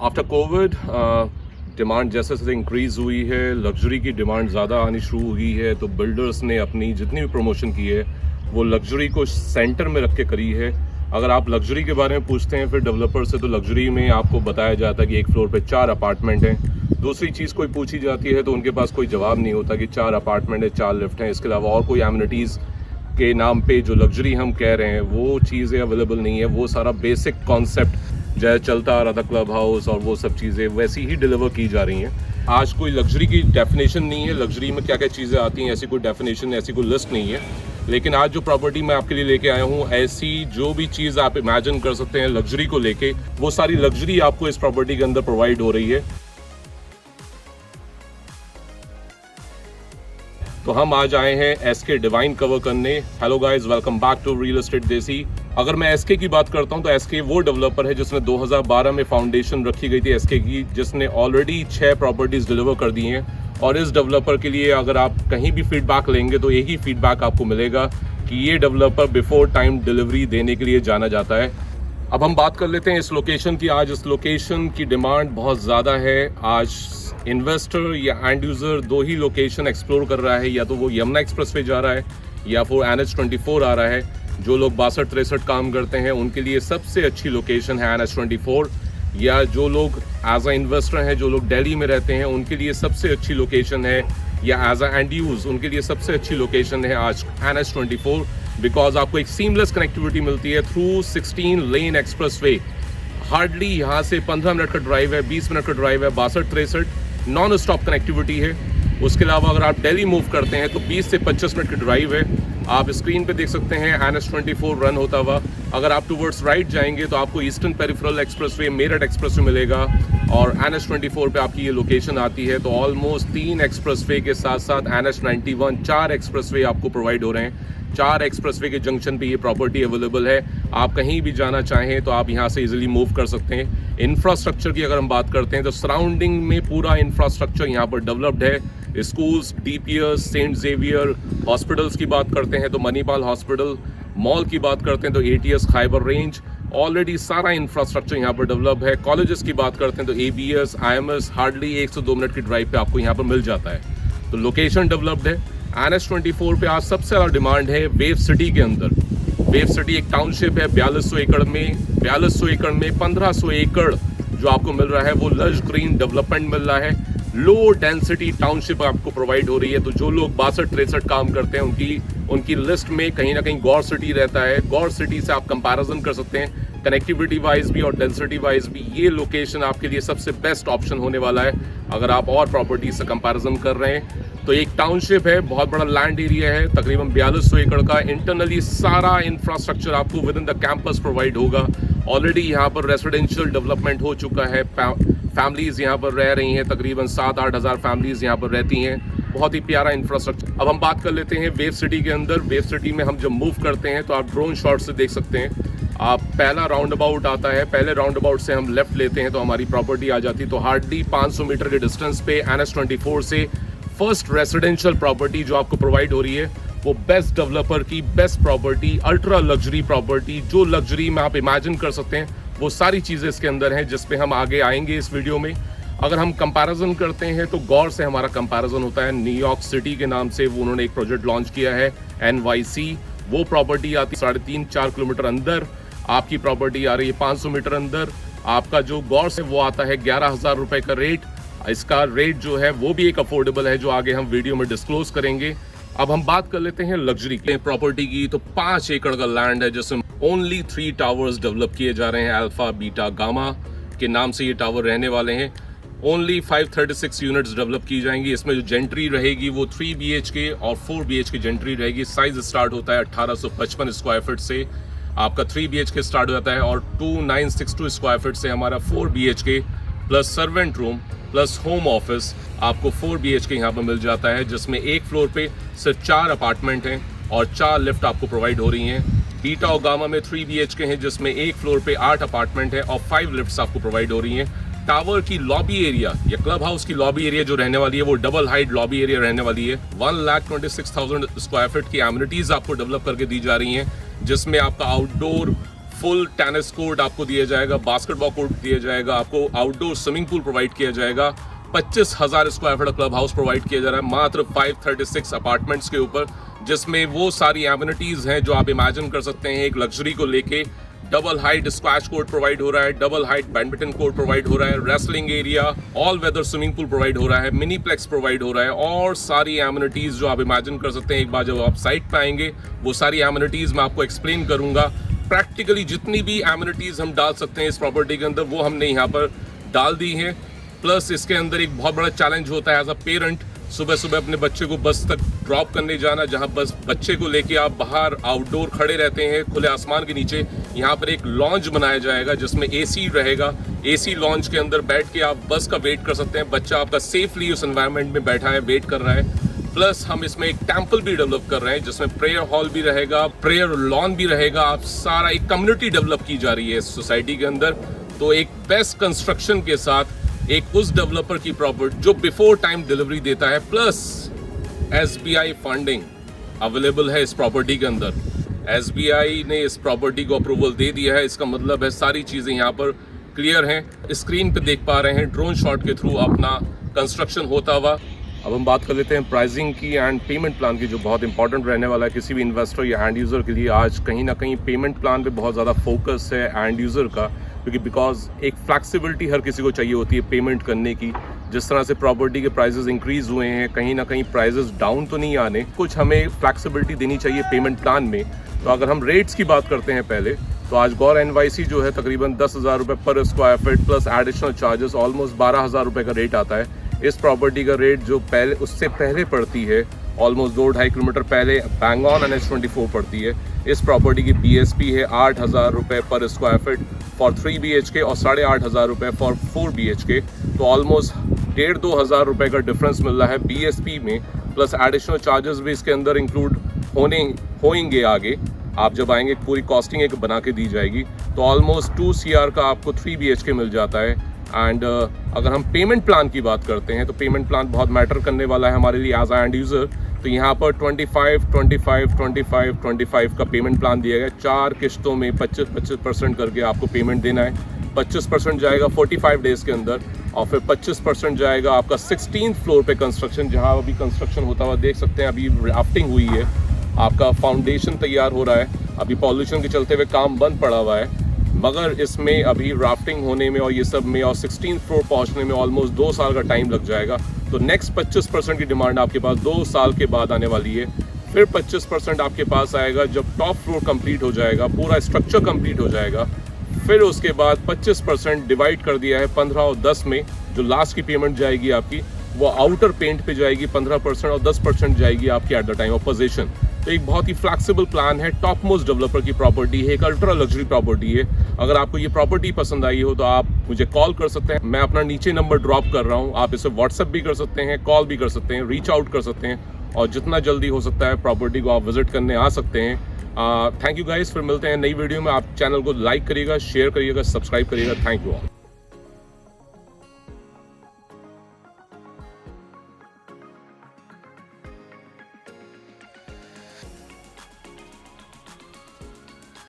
After Covid demand जैसे जैसे increase हुई है, लग्जरी की डिमांड ज़्यादा आनी शुरू हुई है, तो बिल्डर्स ने अपनी जितनी भी प्रमोशन की है वो लग्जरी को सेंटर में रख के करी है। अगर आप लग्जरी के बारे में पूछते हैं फिर डेवलपर से, तो लग्जरी में आपको बताया जाता है कि एक फ्लोर पे 4 अपार्टमेंट हैं। दूसरी चीज़ कोई पूछी जाती है तो उनके पास कोई जवाब नहीं होता कि 4 अपार्टमेंट है, 4 लिफ्ट हैं, इसके अलावा और कोई एमिनिटीज़ के नाम पे जो लग्जरी हम कह रहे हैं वो चीज़ें अवेलेबल नहीं है। वो सारा बेसिक कॉन्सेप्ट जैसे चलता आ रहा था क्लब हाउस और वो सब चीज़ें वैसी ही डिलीवर की जा रही हैं। आज कोई लग्जरी की डेफिनेशन नहीं है, लग्जरी में क्या क्या चीज़ें आती हैं ऐसी कोई डेफिनेशन, ऐसी कोई लिस्ट नहीं है। लेकिन आज जो प्रॉपर्टी मैं आपके लिए लेके आया हूँ, ऐसी जो भी चीज़ आप इमेजिन कर सकते हैं लग्जरी को लेके, वो सारी लग्जरी आपको इस प्रॉपर्टी के अंदर प्रोवाइड हो रही है। तो हम आज आए हैं एसके डिवाइन कवर करने। Hello guys, welcome back to real estate Desi. अगर मैं एसके की बात करता हूं तो एसके वो डेवलपर है जिसने 2012 में फाउंडेशन रखी गई थी एसके की, जिसने ऑलरेडी 6 प्रॉपर्टीज डिलीवर कर दी हैं। और इस डेवलपर के लिए अगर आप कहीं भी फीडबैक लेंगे तो यही फीडबैक आपको मिलेगा कि ये डेवलपर बिफोर टाइम डिलीवरी देने के लिए जाना जाता है। अब हम बात कर लेते हैं इस लोकेशन की। आज इस लोकेशन की डिमांड बहुत ज़्यादा है। आज इन्वेस्टर या एंड यूज़र दो ही लोकेशन एक्सप्लोर कर रहा है, या तो वो यमुना एक्सप्रेस वे जा रहा है या फिर NH24 आ रहा है। जो लोग 62-63 काम करते हैं उनके लिए सबसे अच्छी लोकेशन है NH24, या जो लोग एज अ इन्वेस्टर हैं, जो लोग दिल्ली में रहते हैं, उनके लिए सबसे अच्छी लोकेशन है, या एज अ एंड यूज़ उनके लिए सबसे अच्छी लोकेशन है आज NH24, बिकॉज आपको एक सीमलेस कनेक्टिविटी मिलती है थ्रू 16 लेन एक्सप्रेस वे। हार्डली यहाँ से 15 मिनट का ड्राइव है, 20 मिनट का ड्राइव है। 62-63 नॉन स्टॉप कनेक्टिविटी है। उसके अलावा अगर आप दिल्ली मूव करते हैं तो 20 से 25 मिनट की ड्राइव है। आप स्क्रीन पे देख सकते हैं NH24 रन होता हुआ। अगर आप टूवर्ड्स राइट जाएंगे तो आपको eastern peripheral expressway, Meerut expressway मिलेगा, और NH24 पे आपकी ये लोकेशन आती है। तो ऑलमोस्ट 3 एक्सप्रेसवे के साथ साथ NH91 4 एक्सप्रेसवे आपको प्रोवाइड हो रहे हैं। 4 एक्सप्रेसवे के जंक्शन पे ये प्रॉपर्टी अवेलेबल है। आप कहीं भी जाना चाहें तो आप यहाँ से इजीली मूव कर सकते हैं। इंफ्रास्ट्रक्चर की अगर हम बात करते हैं तो सराउंडिंग में पूरा इंफ्रास्ट्रक्चर यहाँ पर डेवलप्ड है। Schools, DPS, Saint Xavier, hospitals की बात करते हैं तो मणिपाल हॉस्पिटल, मॉल की बात करते हैं तो ATS खाइबर रेंज, ऑलरेडी सारा इंफ्रास्ट्रक्चर यहाँ पर डेवलप है। कॉलेजेस की बात करते हैं तो ABS, IMS हार्डली 1 से 2 मिनट की ड्राइव पे आपको यहाँ पर मिल जाता है। तो लोकेशन डेवलप्ड है। NH24 पे आज सबसे ज़्यादा डिमांड है वेव सिटी के अंदर। वेव सिटी एक टाउनशिप है 4200 एकड़ में। 4200 एकड़ में 1500 एकड़ जो आपको मिल रहा है वो लश ग्रीन डेवलपमेंट मिल रहा है। लो डेंसिटी टाउनशिप आपको प्रोवाइड हो रही है। तो जो लोग 62-63 काम करते हैं उनकी लिस्ट में कहीं ना कहीं गौर सिटी रहता है। गौर सिटी से आप कंपैरिजन कर सकते हैं कनेक्टिविटी वाइज भी और डेंसिटी वाइज भी। ये लोकेशन आपके लिए सबसे बेस्ट ऑप्शन होने वाला है अगर आप और प्रॉपर्टी से कंपैरिजन कर रहे हैं। तो एक टाउनशिप है, बहुत बड़ा लैंड एरिया है, तकरीबन 4200 एकड़ का। इंटरनली सारा इंफ्रास्ट्रक्चर आपको with in the campus provide होगा। ऑलरेडी यहाँ पर रेजिडेंशियल डेवलपमेंट हो चुका है। फैमिलीज यहाँ पर रह रही हैं, तकरीबन 7-8 हज़ार फैमिलीज यहाँ पर रहती हैं। बहुत ही प्यारा इंफ्रास्ट्रक्चर। अब हम बात कर लेते हैं वेव सिटी के अंदर। वेव सिटी में हम जब मूव करते हैं तो आप ड्रोन शॉट से देख सकते हैं। आप पहला राउंड अबाउट आता है, पहले राउंड अबाउट से हम लेफ्ट लेते हैं तो हमारी प्रॉपर्टी आ जाती है। तो हार्डली 500 मीटर के डिस्टेंस पे NH24 से फर्स्ट रेजिडेंशियल प्रॉपर्टी जो आपको प्रोवाइड हो रही है वो बेस्ट डेवलपर की best property, ultra luxury property. जो लग्जरी में आप इमेजिन कर सकते हैं वो सारी चीज़ें इसके अंदर हैं, जिस पे हम आगे आएंगे इस वीडियो में। अगर हम कंपैरिजन करते हैं तो गौर से हमारा कंपैरिजन होता है। न्यूयॉर्क सिटी के नाम से वो उन्होंने एक प्रोजेक्ट लॉन्च किया है NYC। वो प्रॉपर्टी आती है 3.5-4 किलोमीटर अंदर। आपकी प्रॉपर्टी आ रही है 500 मीटर अंदर। आपका जो गौर से वो आता है 11,000 रुपये का रेट। इसका रेट जो है वो भी एक अफोर्डेबल है, जो आगे हम वीडियो में डिस्क्लोज करेंगे। अब हम बात कर लेते हैं लग्जरी की प्रॉपर्टी की। तो 5 एकड़ का लैंड है जिसमें ओनली 3 टावर्स डेवलप किए जा रहे हैं। अल्फा, बीटा, गामा के नाम से ये टावर रहने वाले हैं। ओनली 536 यूनिट्स डेवलप की जाएंगी। इसमें जो जेंट्री रहेगी वो 3 BHK और 4 BHK जेंट्री रहेगी। साइज स्टार्ट होता है 1855 स्क्वायर फीट से, आपका 3 BHK स्टार्ट हो जाता है, और 2962 स्क्वायर फीट से हमारा 4 BHK plus servant room plus home office आपको 4 BHK यहाँ पर मिल जाता है, जिसमें एक फ्लोर पे सिर्फ 4 अपार्टमेंट हैं और 4 लिफ्ट आपको प्रोवाइड हो रही हैं। बीटा और गामा में 3 BHK हैं जिसमें एक फ्लोर पे 8 अपार्टमेंट है और 5 लिफ्ट्स आपको प्रोवाइड हो रही हैं। टावर की लॉबी एरिया या क्लब हाउस की लॉबी एरिया जो रहने वाली है वो डबल हाइट लॉबी एरिया रहने वाली है। 1,26,000 स्क्वायर फीट की एमिनिटीज आपको डेवलप करके दी जा रही हैं, जिसमें आपका आउटडोर फुल टेनिस कोर्ट आपको दिया जाएगा, बास्केटबॉल कोर्ट दिया जाएगा, आपको आउटडोर स्विमिंग पूल प्रोवाइड किया जाएगा, 25,000 square feet club house provide किया जा रहा है मात्र 536 अपार्टमेंट्स के ऊपर, जिसमें वो सारी एमिनिटीज हैं जो आप इमेजिन कर सकते हैं। एक लग्जरी को लेके double height squash court provide हो रहा है, double height badminton court provide हो रहा है, wrestling area, all weather swimming pool provide हो रहा है, मिनी प्लेक्स प्रोवाइड हो रहा है और सारी एमिनिटीज जो आप इमेजिन कर सकते हैं। एक बार जब आप साइट पे आएंगे वो सारी एमिनिटीज मैं आपको एक्सप्लेन करूंगा। प्रैक्टिकली जितनी भी एमिनिटीज हम डाल सकते हैं इस प्रॉपर्टी के अंदर वो हमने यहाँ पर डाल दी हैं। प्लस इसके अंदर एक बहुत बड़ा चैलेंज होता है एज अ पेरेंट, सुबह सुबह अपने बच्चे को बस तक ड्रॉप करने जाना, जहां बस बच्चे को लेके आप बाहर आउटडोर खड़े रहते हैं खुले आसमान के नीचे। यहाँ पर एक लॉन्च बनाया जाएगा जिसमें एसी रहेगा। एसी लॉन्च के अंदर बैठ के आप बस का वेट कर सकते हैं। बच्चा आपका सेफली उस एनवायरनमेंट में बैठा है, वेट कर रहा है। प्लस हम इसमें एक टेम्पल भी डेवलप कर रहे हैं जिसमें प्रेयर हॉल भी रहेगा, प्रेयर लॉन भी रहेगा। आप सारा एक कम्युनिटी डेवलप की जा रही है इस सोसाइटी के अंदर। तो एक बेस्ट कंस्ट्रक्शन के साथ एक उस डेवलपर की प्रॉपर्टी जो बिफोर टाइम डिलीवरी देता है, प्लस SBI फंडिंग अवेलेबल है इस प्रॉपर्टी के अंदर। SBI ने इस प्रॉपर्टी को अप्रूवल दे दिया है, इसका मतलब है सारी चीज़ें यहाँ पर क्लियर हैं। स्क्रीन पे देख पा रहे हैं ड्रोन शॉट के थ्रू अपना कंस्ट्रक्शन होता हुआ। अब हम बात कर लेते हैं प्राइसिंग की एंड पेमेंट प्लान की, जो बहुत इंपॉर्टेंट रहने वाला है किसी भी इन्वेस्टर या एंड यूज़र के लिए। आज कहीं ना कहीं पेमेंट प्लान पे बहुत ज़्यादा फोकस है एंड यूज़र का, क्योंकि बिकॉज एक फ्लैक्सिबिलिटी हर किसी को चाहिए होती है पेमेंट करने की। जिस तरह से प्रॉपर्टी के प्राइसेस इंक्रीज़ हुए हैं, कहीं ना कहीं प्राइसेस डाउन तो नहीं आने, कुछ हमें फ्लैक्सिबिलिटी देनी चाहिए पेमेंट प्लान में। तो अगर हम रेट्स की बात करते हैं पहले, तो आज गौर NYC जो है तकरीबन 10,000 रुपये पर square feet plus additional charges almost 12,000 रुपये का रेट आता है। इस प्रॉपर्टी का रेट जो पहले उससे पहले पड़ती है ऑलमोस्ट 2-2.5 किलोमीटर पहले बैंगॉन NH24 पड़ती है। इस प्रॉपर्टी की BSP है 8,000 रुपये पर स्क्वायर फीट फॉर 3 BHK और 8,500 रुपये फॉर 4 BHK। तो ऑलमोस्ट 1,500-2,000 रुपये का डिफरेंस मिल रहा है BSP में। प्लस एडिशनल चार्जेस भी इसके अंदर इंक्लूड होंगे आगे। आप जब आएंगे पूरी कॉस्टिंग एक बना के दी जाएगी। तो ऑलमोस्ट 2 CR का आपको 3 BHK मिल जाता है। एंड अगर हम पेमेंट प्लान की बात करते हैं तो पेमेंट प्लान बहुत मैटर करने वाला है हमारे लिए एज एंड यूज़र। तो यहाँ पर 25, 25, 25, 25 का पेमेंट प्लान दिया गया। 4 किश्तों में 25% करके आपको पेमेंट देना है। 25% जाएगा 45 डेज़ के अंदर और फिर 25% जाएगा आपका 16th फ्लोर पे कंस्ट्रक्शन, जहाँ अभी कंस्ट्रक्शन होता हुआ देख सकते हैं। अभी राफ्टिंग हुई है, आपका फाउंडेशन तैयार हो रहा है। अभी पॉल्यूशन के चलते हुए काम बंद पड़ा हुआ है, मगर इसमें अभी राफ्टिंग होने में और ये सब में और 16th फ्लोर पहुंचने में ऑलमोस्ट 2 साल का टाइम लग जाएगा। तो नेक्स्ट 25% की डिमांड आपके पास 2 साल के बाद आने वाली है। फिर 25% आपके पास आएगा जब टॉप फ्लोर कंप्लीट हो जाएगा, पूरा स्ट्रक्चर कंप्लीट हो जाएगा। फिर उसके बाद 25% डिवाइड कर दिया है 15 और 10 में। जो लास्ट की पेमेंट जाएगी आपकी वो आउटर पेंट पे जाएगी 15% और 10% जाएगी आपकी at the time of position. तो एक बहुत ही फ्लैक्सिबल प्लान है, टॉप मोस्ट डेवलपर की प्रॉपर्टी है, एक अल्ट्रा लग्जरी प्रॉपर्टी है। अगर आपको ये प्रॉपर्टी पसंद आई हो तो आप मुझे कॉल कर सकते हैं। मैं अपना नीचे नंबर ड्रॉप कर रहा हूँ, आप इसे व्हाट्सएप भी कर सकते हैं, कॉल भी कर सकते हैं, रीच आउट कर सकते हैं और जितना जल्दी हो सकता है प्रॉपर्टी को आप विजिट करने आ सकते हैं। थैंक यू गाइस, फिर मिलते हैं नई वीडियो में। आप चैनल को लाइक करिएगा, शेयर करिएगा, सब्सक्राइब करिएगा। Thank you all.